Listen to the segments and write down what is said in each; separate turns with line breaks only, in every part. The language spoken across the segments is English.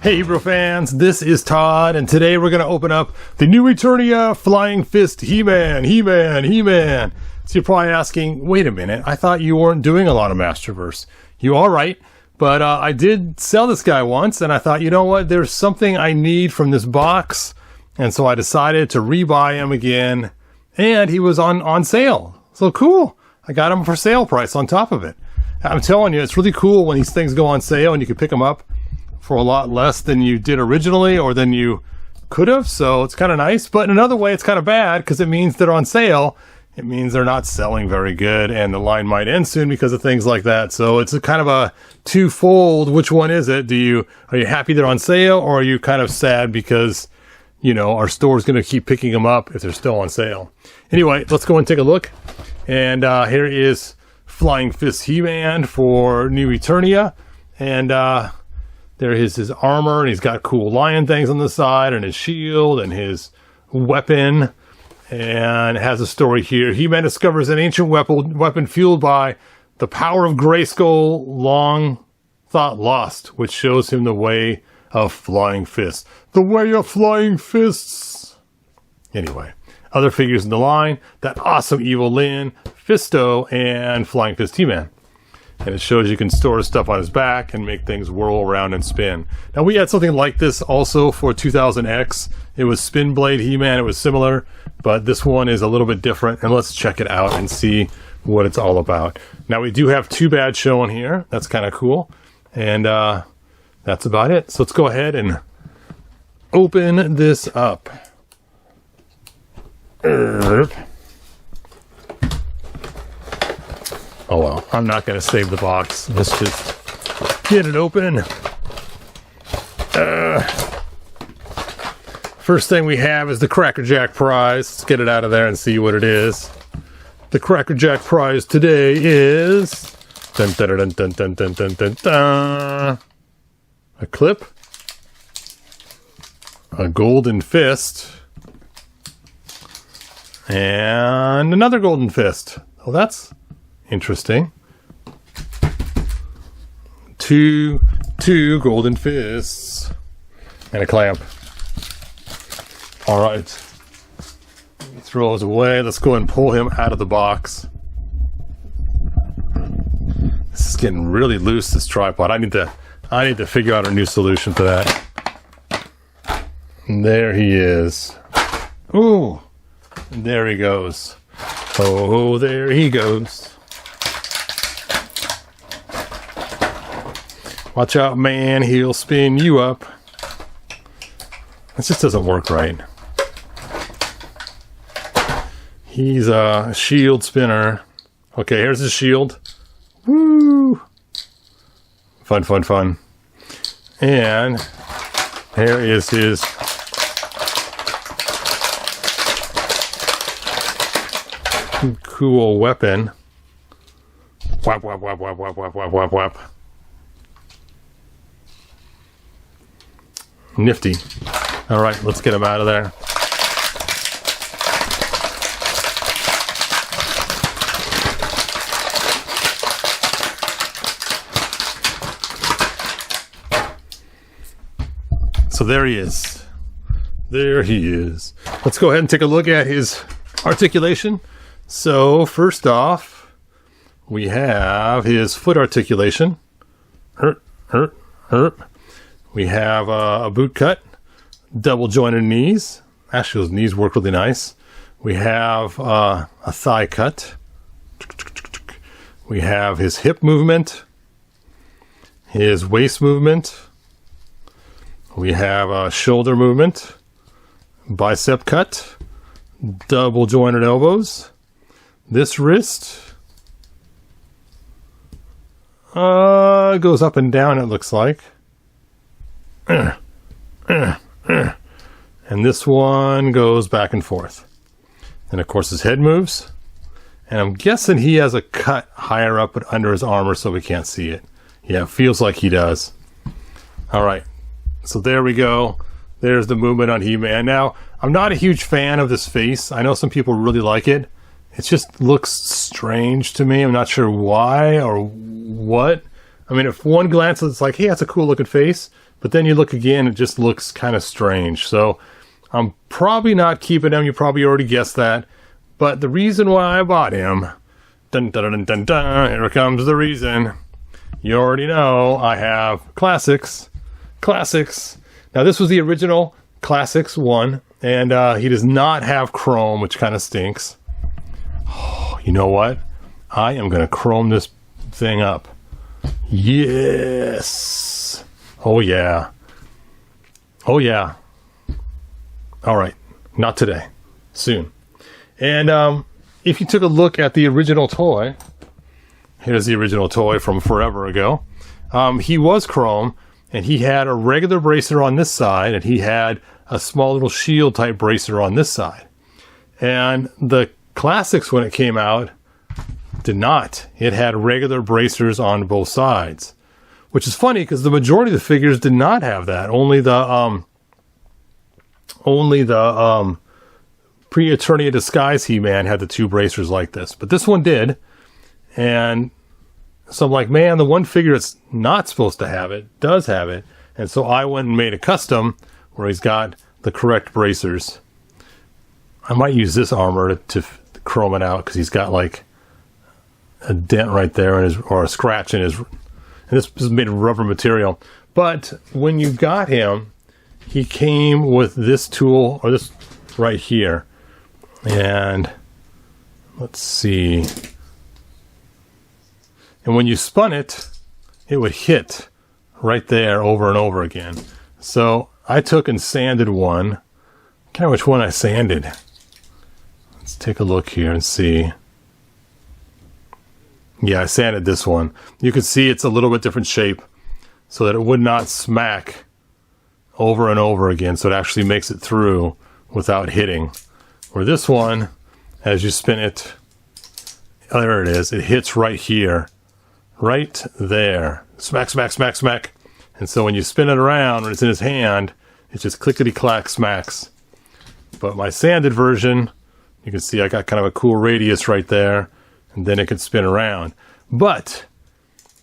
Hey bro fans, this is Todd, and today we're going to open up the new Eternia Flying Fists He-Man. So you're probably asking, wait a minute, I thought you weren't doing a lot of Masterverse. You are right, but I did sell this guy once, and I thought, you know what, there's something I need from this box, and so I decided to rebuy him again, and he was on sale. So cool, I got him for sale price on top of it. I'm telling you, it's really cool when these things go on sale and you can pick them up for a lot less than you did originally or than you could have, so it's kind of nice. But in another way, it's kind of bad because it means they're on sale. It means they're not selling very good, and the line might end soon because of things like that. So it's a kind of a twofold. Which one is it? Are you happy they're on sale, or are you kind of sad because, you know, our store's going to keep picking them up if they're still on sale? Anyway, let's go and take a look. And here is Flying Fists He-Man for New Eternia, and there is his armor, and he's got cool lion things on the side, and his shield, and his weapon, and it has a story here. He-Man discovers an ancient weapon fueled by the power of Grayskull, long thought lost, which shows him the way of flying fists. The way of flying fists! Anyway, other figures in the line, that awesome Evil Lyn, Fisto, and Flying Fist He-Man. And it shows you can store stuff on his back and make things whirl around and spin. Now, we had something like this also for 2000X. It was Spin Blade He-Man. It was similar, but this one is a little bit different. And let's check it out and see what it's all about. Now, we do have two bads showing here. That's kind of cool. And that's about it. So let's go ahead and open this up. Oh well, I'm not going to save the box. Let's just get it open. First thing we have is the Cracker Jack prize. Let's get it out of there and see what it is. The Cracker Jack prize today is dun, dun, dun, dun, dun, dun, dun, dun, dun. A clip, a golden fist, and another golden fist. Oh, that's interesting. Two golden fists and a clamp. All right, throw those away. Let's go and pull him out of the box. This is getting really loose, this tripod. I need to figure out a new solution for that. And there he is. Ooh, and there he goes. Oh, there he goes. Watch out, man, he'll spin you up. This just doesn't work right. He's a shield spinner. Okay, here's his shield. Woo! Fun, fun, fun. And here is his cool weapon. Whap, whap, whap, whap, whap, whap, whap, whap, whap. Nifty. All right, let's get him out of there. So there he is. There he is. Let's go ahead and take a look at his articulation. So first off, we have his foot articulation. Hurt, hurt, hurt. We have a boot cut, double jointed knees. Actually, those knees work really nice. We have a thigh cut. We have his hip movement, his waist movement. We have a shoulder movement, bicep cut, double jointed elbows. This wrist goes up and down, it looks like. And this one goes back and forth. And of course his head moves. And I'm guessing he has a cut higher up but under his armor so we can't see it. Yeah, it feels like he does. Alright, so there we go. There's the movement on He-Man. Now, I'm not a huge fan of this face. I know some people really like it. It just looks strange to me. I'm not sure why or what. I mean, if one glance, it's like, hey, that's a cool looking face. But then you look again, it just looks kind of strange. So I'm probably not keeping him. You probably already guessed that. But the reason why I bought him, dun dun dun dun dun, here comes the reason. You already know I have Classics. Classics. Now this was the original Classics one, and he does not have chrome, which kind of stinks. Oh, you know what? I am going to chrome this thing up. Yes. Oh yeah. Oh yeah. All right. Not today. Soon. And if you took a look at the original toy, here's the original toy from forever ago. He was chrome, and he had a regular bracer on this side, and he had a small little shield type bracer on this side. And the Classics, when it came out, did not. It had regular bracers on both sides, which is funny because the majority of the figures did not have that. Only the pre-Eternia Disguise He-Man had the two bracers like this, but this one did. And so I'm like, man, the one figure that's not supposed to have it does have it. And so I went and made a custom where he's got the correct bracers. I might use this armor to chrome it out because he's got like a dent right there in his, or a scratch in his, and this is made of rubber material. But when you got him, he came with this tool, or this right here. And let's see. And when you spun it, it would hit right there over and over again. So I took and sanded one. I can't remember which one I sanded. Let's take a look here and see. Yeah, I sanded this one. You can see it's a little bit different shape so that it would not smack over and over again. So it actually makes it through without hitting. Where this one, as you spin it, there it is. It hits right here. Right there. Smack, smack, smack, smack. And so when you spin it around, when it's in his hand, it just clickety-clack smacks. But my sanded version, you can see I got kind of a cool radius right there. And then it could spin around. But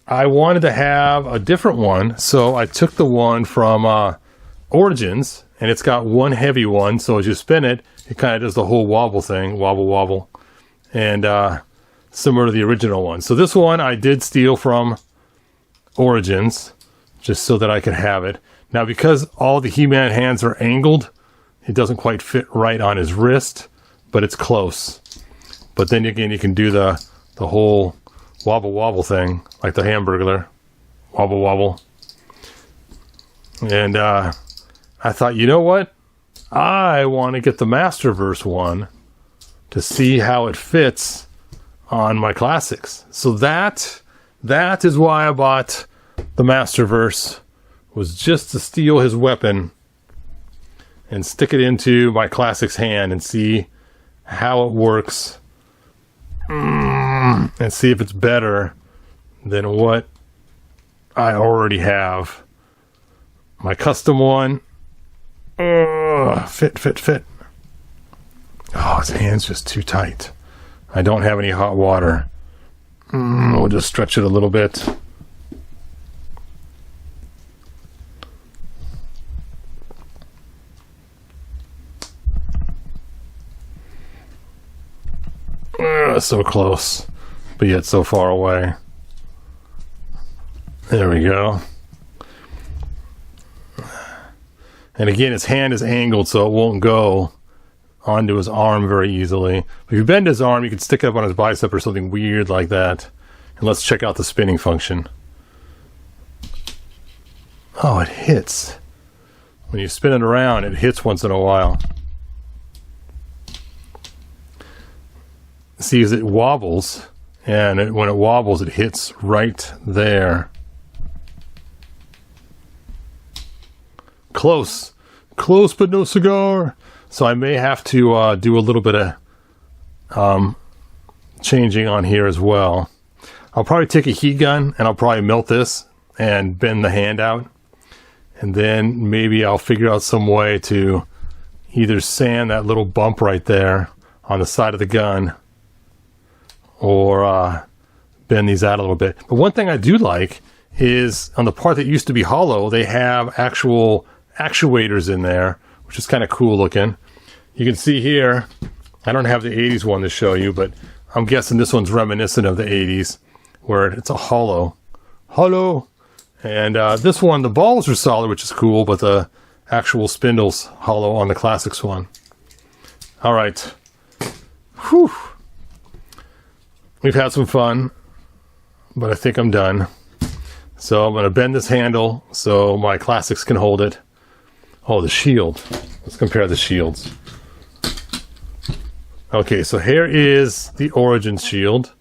I wanted to have a different one. So I took the one from Origins. And it's got one heavy one. So as you spin it, it kind of does the whole wobble thing. Wobble, wobble. And similar to the original one. So this one I did steal from Origins. Just so that I could have it. Now because all the He-Man hands are angled, it doesn't quite fit right on his wrist. But it's close. But then again, you can do the whole wobble wobble thing, like the Hamburglar. Wobble wobble. And I thought, you know what? I want to get the Masterverse one to see how it fits on my Classics. So that is why I bought the Masterverse, was just to steal his weapon and stick it into my Classics hand and see how it works. And see if it's better than what I already have. My custom one. Fit. Oh, his hand's just too tight. I don't have any hot water. We'll just stretch it a little bit. So close, but yet so far away. There we go. And again, his hand is angled so it won't go onto his arm very easily. If you bend his arm, you can stick it up on his bicep or something weird like that. And let's check out the spinning function. Oh, it hits. When you spin it around, it hits once in a while. See, as it wobbles, and when it wobbles, it hits right there. Close, but no cigar. So I may have to do a little bit of changing on here as well. I'll probably take a heat gun, and I'll probably melt this and bend the hand out. And then maybe I'll figure out some way to either sand that little bump right there on the side of the gun, or bend these out a little bit. But one thing I do like is on the part that used to be hollow, they have actual actuators in there, which is kind of cool looking. You can see here, I don't have the 80s one to show you, but I'm guessing this one's reminiscent of the 80s, where it's a hollow. And this one, the balls are solid, which is cool, but the actual spindle's hollow on the classics one. All right. Whew. We've had some fun, but I think I'm done. So I'm going to bend this handle so my classics can hold it. Oh, the shield. Let's compare the shields. Okay, so here is the Origins shield.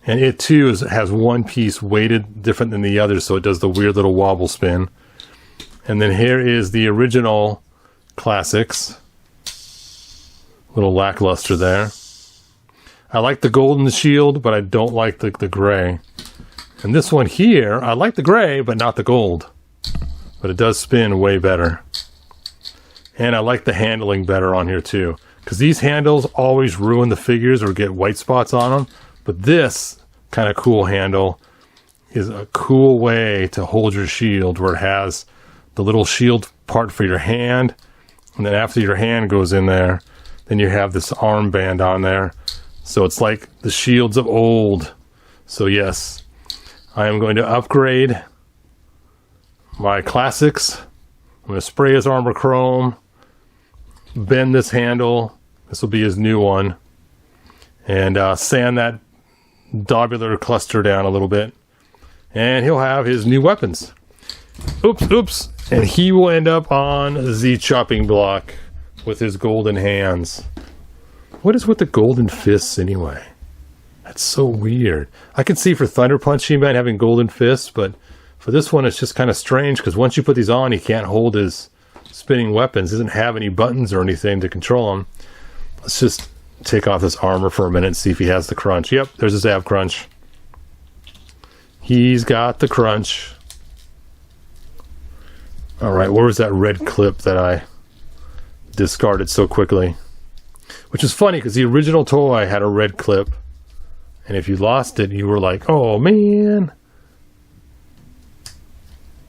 And it too has one piece weighted different than the other, so it does the weird little wobble spin. And then here is the original classics. Little lackluster there. I like the gold in the shield, but I don't like the gray. And this one here, I like the gray, but not the gold. But it does spin way better. And I like the handling better on here too. Because these handles always ruin the figures or get white spots on them. But this kind of cool handle is a cool way to hold your shield, where it has the little shield part for your hand. And then after your hand goes in there, then you have this armband on there. So it's like the shields of old. So yes, I am going to upgrade my classics. I'm going to spray his armor chrome, bend this handle. This will be his new one. And sand that dobular cluster down a little bit. And he'll have his new weapons. Oops. And he will end up on the chopping block with his golden hands. What is with the golden fists anyway? That's so weird. I can see for Thunder Punch He-Man having golden fists, but for this one it's just kind of strange, because once you put these on, he can't hold his spinning weapons. He doesn't have any buttons or anything to control them. Let's just take off this armor for a minute and see if he has the crunch. Yep, there's his ab crunch. He's got the crunch. Alright, where was that red clip that I discarded so quickly? Which is funny, because the original toy had a red clip. And if you lost it, you were like, oh man.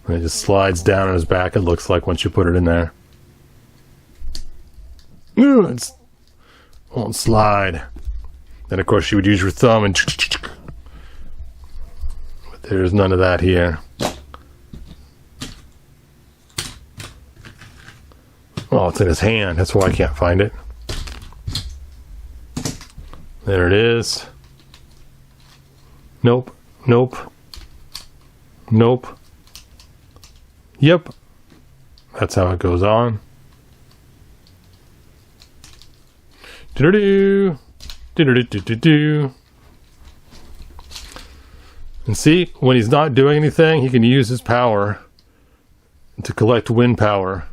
And it just slides down on his back, it looks like, once you put it in there. Ooh, it won't slide. Then, of course, you would use your thumb and... But there's none of that here. Oh, it's in his hand. That's why I can't find it. There it is. Nope. Yep. That's how it goes on. Do-do-do. Do-do-do-do-do-do. And see, when he's not doing anything, he can use his power to collect wind power.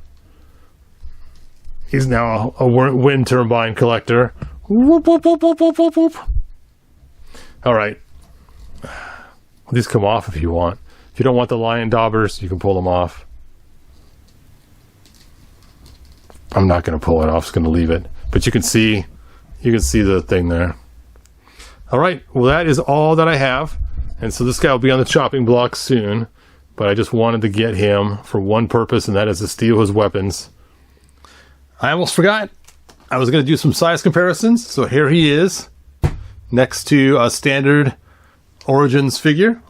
He's now a wind turbine collector. Whoop, whoop, whoop, whoop, whoop, whoop, whoop. All right. These come off if you want. If you don't want the lion daubers, you can pull them off. I'm not going to pull it off. I'm just going to leave it. But you can see the thing there. All right. Well, that is all that I have. And so this guy will be on the chopping block soon. But I just wanted to get him for one purpose, and that is to steal his weapons. I almost forgot. I was going to do some size comparisons. So here he is, next to a standard Origins figure.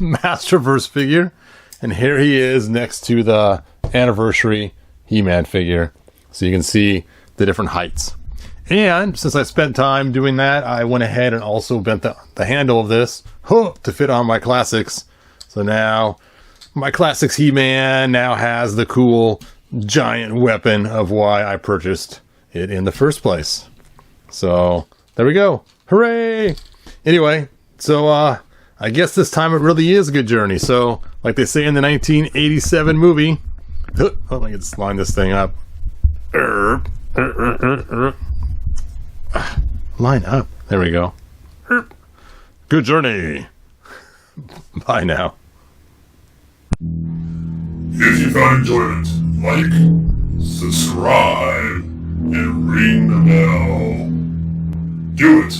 Masterverse figure. And here he is next to the Anniversary He-Man figure. So you can see the different heights. And since I spent time doing that, I went ahead and also bent the handle of this to fit on my classics. So now my classics He-Man now has the cool giant weapon of why I purchased it in the first place. So there we go. Hooray! Anyway, so I guess this time it really is a good journey. So like they say in the 1987 movie, oh, let me just line this thing up. Line up. There we go. Good journey. Bye now.
If you found enjoyment, like, subscribe, and ring the bell. Do it!